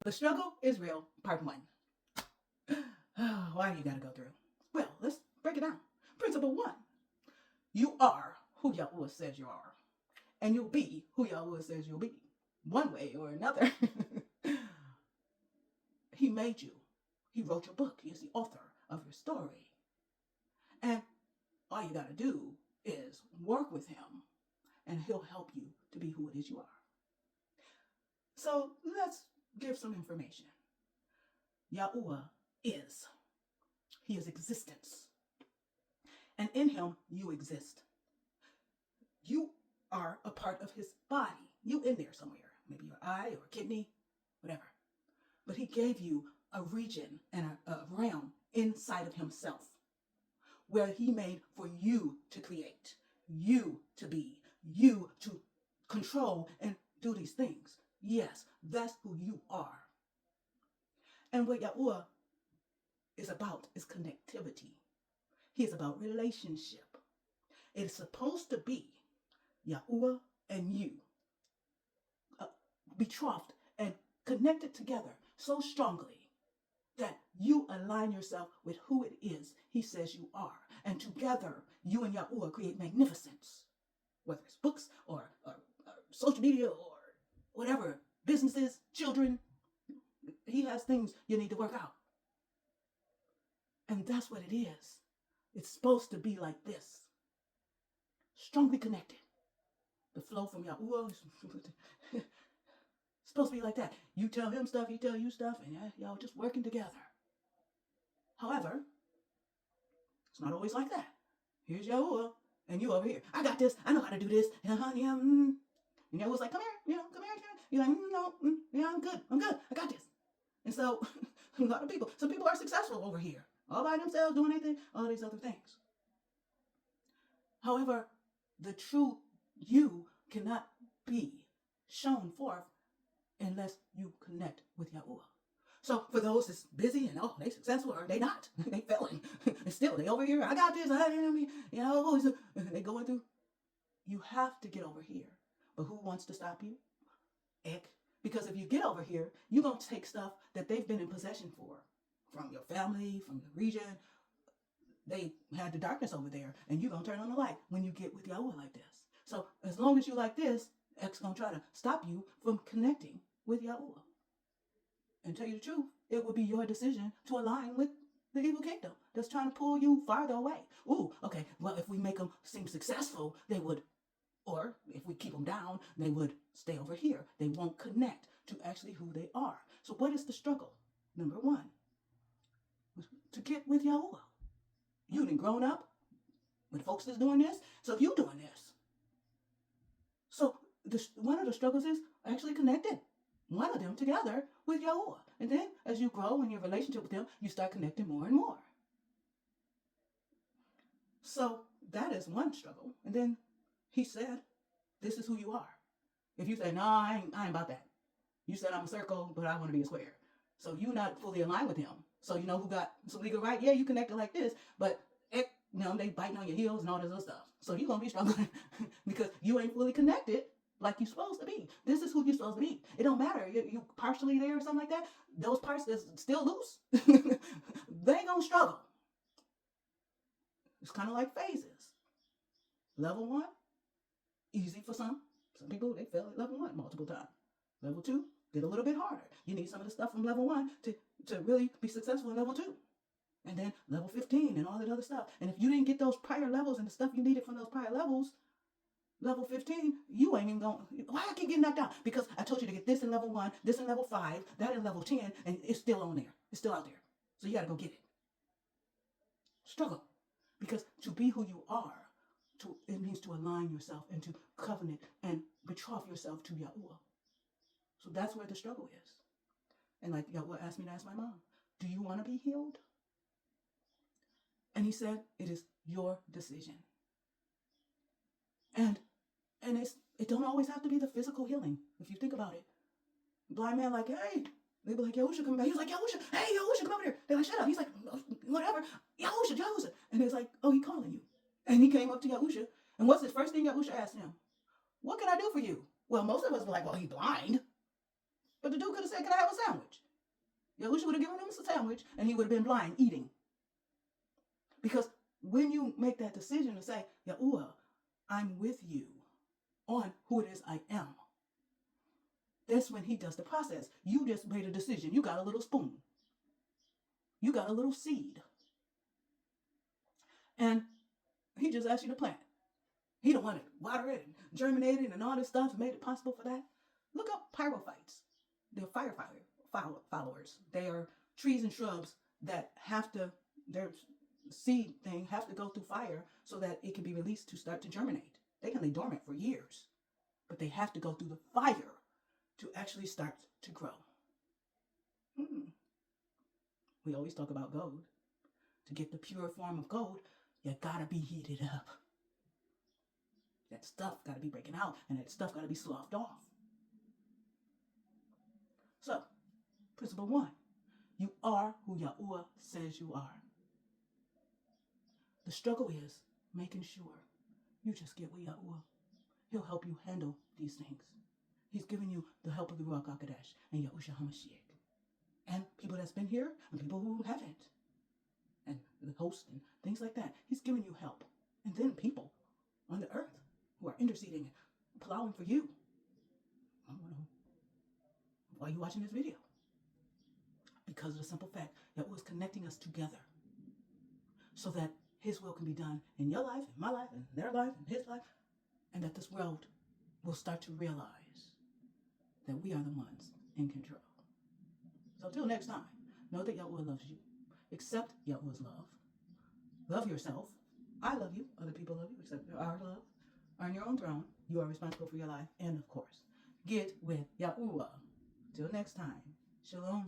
The struggle is real, part 1. Why do you got to go through? Well, let's break it down. Principle 1. You are who Yahuah says you are. And you'll be who Yahuah says you'll be. One way or another. He made you. He wrote your book. He is the author of your story. And all you got to do is work with him, and he'll help you to be who it is you are. So let's give some information. Yahuah is. He is existence. And in him, you exist. You are a part of his body. You in there somewhere. Maybe your eye or kidney, whatever. But he gave you a region and a realm inside of himself where he made for you to create, you to be, you to control and do these things. Yes, that's who you are. And what Yahuah is about is connectivity. He is about relationship. It is supposed to be Yahuah and you, betrothed and connected together so strongly that you align yourself with who it is he says you are. And together, you and Yahuah create magnificence. Whether it's books or social media or whatever, businesses, children, he has things you need to work out. And that's what it is. It's supposed to be like this. Strongly connected. The flow from Yahuah is supposed to be like that. You tell him stuff, he tell you stuff, and y'all just working together. However, it's not always like that. Here's Yahuah, and you over here. I got this. I know how to do this. And Yahuah's like, come here. Come here. You're like, no, yeah, I'm good. I got this. And so, a lot of people, some people are successful over here, all by themselves, doing anything, all these other things. However, the true you cannot be shown forth unless you connect with Yahuah. So for those that's busy and they successful or they not, they failing, and still they over here. I got this. They going through. You have to get over here. But who wants to stop you? Because if you get over here, you're gonna take stuff that they've been in possession for, from your family, from the region. They had the darkness over there, and you're gonna turn on the light when you get with Yahuah like this. So as long as you like this, X gonna try to stop you from connecting with Yahuah. And tell you the truth, it would be your decision to align with the evil kingdom that's trying to pull you farther away. Ooh, okay, well, if we make them seem successful, they would, or if we keep them down, they would stay over here. They won't connect to actually who they are. So what is the struggle? Number 1, to get with Yahuah. You done grown up with folks that's doing this, so you doing this. So one of the struggles is actually connecting one of them together with Yahuah. And then as you grow in your relationship with him, you start connecting more and more. So that is one struggle. And then he said, this is who you are. If you say, no, I ain't about that. You said I'm a circle, but I want to be a square. So you're not fully aligned with him. So you know who got some legal right? Yeah, you connected like this, but they biting on your heels and all this other stuff. So you're going to be struggling because you ain't fully connected like you're supposed to be. This is who you're supposed to be. It don't matter. You partially there or something like that. Those parts that's still loose, they ain't going to struggle. It's kind of like phases. Level 1, easy for some. Some people, they fail at level 1 multiple times. Level 2, get a little bit harder. You need some of the stuff from level 1 to really be successful in level 2. And then level 15 and all that other stuff. And if you didn't get those prior levels and the stuff you needed from those prior levels, level 15, you ain't even going. Why I keep getting knocked down? Because I told you to get this in level 1, this in level 5, that in level 10, and it's still on there. It's still out there. So you got to go get it. Struggle. Because to be who you are, it means to align yourself and to covenant and betroth yourself to Yahuah. So that's where the struggle is. And like Yahuah asked me to ask my mom, do you want to be healed? And he said, it is your decision. And it don't always have to be the physical healing. If you think about it, blind man like, hey, they be like, Yahuah, come back. He was like, Yahuah, hey, Yahuah, come over here. They're like, shut up. He's like, whatever, Yahuah. And it's like, oh, he calling you. And he came up to Yahuah. And what's the first thing Yahuah asked him? What can I do for you? Well, most of us were like, well, he's blind. But the dude could have said, can I have a sandwich? Yahushua would have given him a sandwich and he would have been blind eating. Because when you make that decision to say, Yahuah, I'm with you on who it is I am, that's when he does the process. You just made a decision. You got a little spoon. You got a little seed. And he just asked you to plant. He don't want to water it and germinate it and all this stuff and made it possible for that. Look up pyrophytes. They're fire followers. They are trees and shrubs that have to, their seed thing have to go through fire so that it can be released to start to germinate. They can lay dormant for years, but they have to go through the fire to actually start to grow. We always talk about gold. To get the pure form of gold, you gotta be heated up. That stuff gotta be breaking out, and that stuff gotta be sloughed off. So, principle 1, you are who Yahuah says you are. The struggle is making sure you just get with Yahuah. He'll help you handle these things. He's giving you the help of the Ruach HaKodesh and Yahushua HaMashiach. And people that's been here and people who haven't. And the host and things like that. He's giving you help. And then people on the earth who are interceding and plowing for you. I don't know. Why are you watching this video? Because of the simple fact that it was connecting us together so that his will can be done in your life, in my life, in their life, in his life, and that this world will start to realize that we are the ones in control. So till next time, know that Yahuah loves you. Accept Yahuah's love. Love yourself. I love you. Other people love you. Accept our love. On your own throne, you are responsible for your life. And of course, get with Yahuah. Till next time, shalom.